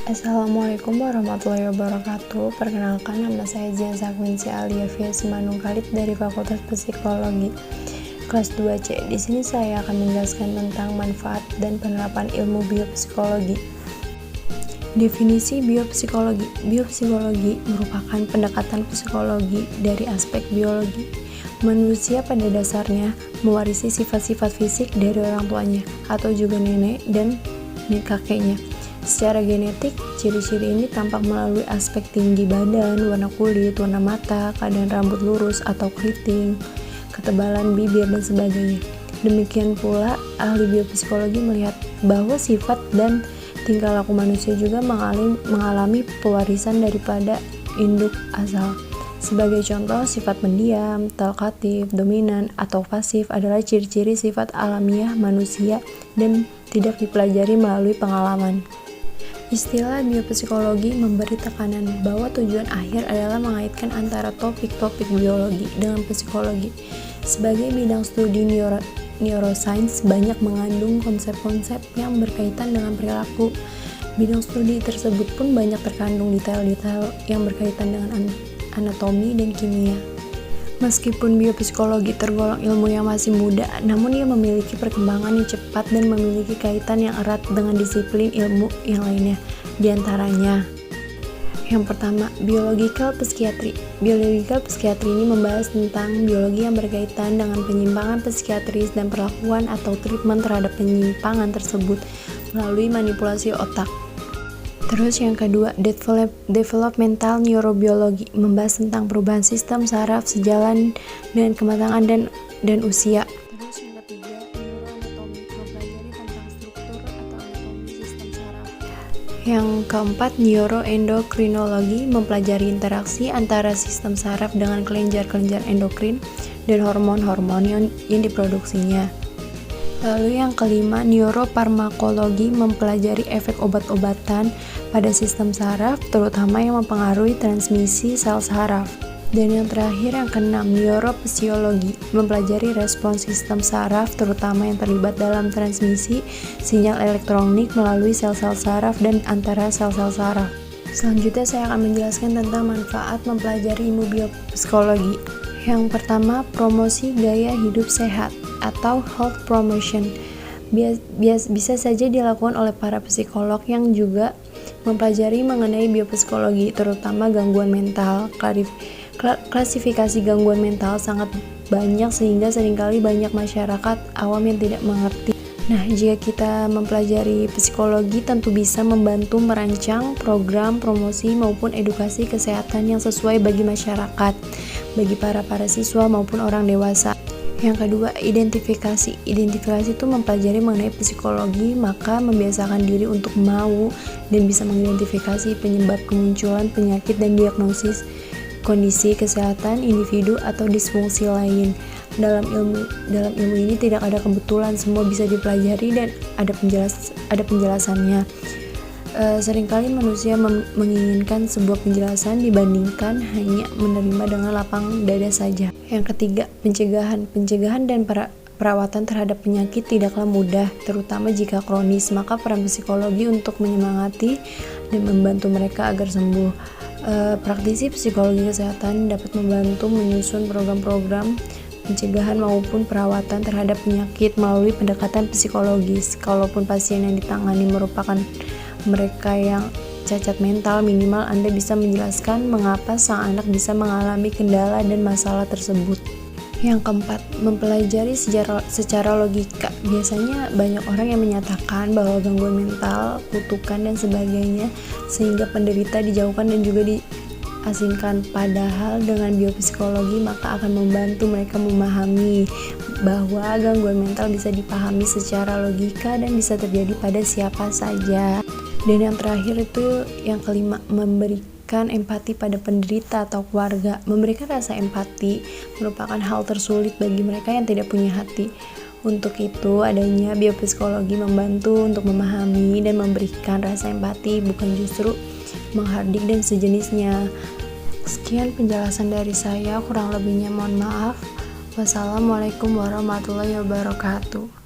Assalamualaikum warahmatullahi wabarakatuh. Perkenalkan, nama saya Ziansa Quincy Aliafia Simanungkalit dari Fakultas Psikologi kelas 2C. Di sini saya akan menjelaskan tentang manfaat dan penerapan ilmu biopsikologi. Definisi biopsikologi. Biopsikologi merupakan pendekatan psikologi dari aspek biologi. Manusia pada dasarnya mewarisi sifat-sifat fisik dari orang tuanya atau juga nenek dan kakeknya. Secara genetik, ciri-ciri ini tampak melalui aspek tinggi badan, warna kulit, warna mata, keadaan rambut lurus atau keriting, ketebalan bibir, dan sebagainya. Demikian pula, ahli biopsikologi melihat bahwa sifat dan tingkah laku manusia juga mengalami pewarisan daripada induk asal. Sebagai contoh, sifat pendiam, talkatif, dominan, atau pasif adalah ciri-ciri sifat alamiah manusia dan tidak dipelajari melalui pengalaman. Istilah biopsikologi memberi tekanan bahwa tujuan akhir adalah mengaitkan antara topik-topik biologi dengan psikologi. Sebagai bidang studi neuroscience banyak mengandung konsep-konsep yang berkaitan dengan perilaku. Bidang studi tersebut pun banyak terkandung detail-detail yang berkaitan dengan anatomi dan kimia. Meskipun biopsikologi tergolong ilmu yang masih muda, namun ia memiliki perkembangan yang cepat dan memiliki kaitan yang erat dengan disiplin ilmu yang lainnya. Di antaranya, yang pertama, biological psychiatry. Biological psychiatry ini membahas tentang biologi yang berkaitan dengan penyimpangan psikiatris dan perlakuan atau treatment terhadap penyimpangan tersebut melalui manipulasi otak. Terus yang kedua, developmental neurobiologi membahas tentang perubahan sistem saraf sejalan dengan kematangan dan usia. Terus yang ketiga, neuroanatomi mempelajari tentang struktur atau anatomi sistem saraf. Yang keempat, neuroendokrinologi mempelajari interaksi antara sistem saraf dengan kelenjar-kelenjar endokrin dan hormon-hormon yang diproduksinya. Lalu yang kelima, neurofarmakologi mempelajari efek obat-obatan pada sistem saraf, terutama yang mempengaruhi transmisi sel saraf. Dan yang terakhir, yang keenam, neurophysiologi mempelajari respons sistem saraf, terutama yang terlibat dalam transmisi sinyal elektronik melalui sel-sel saraf dan antara sel-sel saraf. Selanjutnya saya akan menjelaskan tentang manfaat mempelajari ilmu biopsikologi. Yang pertama, promosi gaya hidup sehat atau health promotion bisa saja dilakukan oleh para psikolog yang juga mempelajari mengenai biopsikologi, terutama gangguan mental. Klasifikasi gangguan mental sangat banyak sehingga seringkali banyak masyarakat awam yang tidak mengerti. Nah, jika kita mempelajari psikologi tentu bisa membantu merancang program promosi maupun edukasi kesehatan yang sesuai bagi masyarakat, bagi para siswa maupun orang dewasa. Yang kedua, identifikasi. Identifikasi itu mempelajari mengenai psikologi, maka membiasakan diri untuk mau dan bisa mengidentifikasi penyebab kemunculan penyakit dan diagnosis kondisi kesehatan individu atau disfungsi lain. Dalam ilmu ini tidak ada kebetulan, semua bisa dipelajari dan ada penjelasannya. Seringkali manusia menginginkan sebuah penjelasan dibandingkan hanya menerima dengan lapang dada saja. Yang ketiga, pencegahan dan perawatan terhadap penyakit tidaklah mudah, terutama jika kronis, maka peran psikologi untuk menyemangati dan membantu mereka agar sembuh. Praktisi psikologi kesehatan dapat membantu menyusun program-program pencegahan maupun perawatan terhadap penyakit melalui pendekatan psikologis. Kalaupun pasien yang ditangani merupakan mereka yang cacat mental, minimal Anda bisa menjelaskan mengapa sang anak bisa mengalami kendala dan masalah tersebut. Yang keempat, mempelajari secara logika. Biasanya banyak orang yang menyatakan bahwa gangguan mental, kutukan, dan sebagainya sehingga penderita dijauhkan dan juga diasingkan. Padahal dengan biopsikologi maka akan membantu mereka memahami bahwa gangguan mental bisa dipahami secara logika dan bisa terjadi pada siapa saja. Dan yang terakhir itu yang kelima, memberikan empati pada penderita atau keluarga. Memberikan rasa empati merupakan hal tersulit bagi mereka yang tidak punya hati. Untuk itu, adanya biopsikologi membantu untuk memahami dan memberikan rasa empati, bukan justru menghardik dan sejenisnya. Sekian penjelasan dari saya, kurang lebihnya mohon maaf. Wassalamualaikum warahmatullahi wabarakatuh.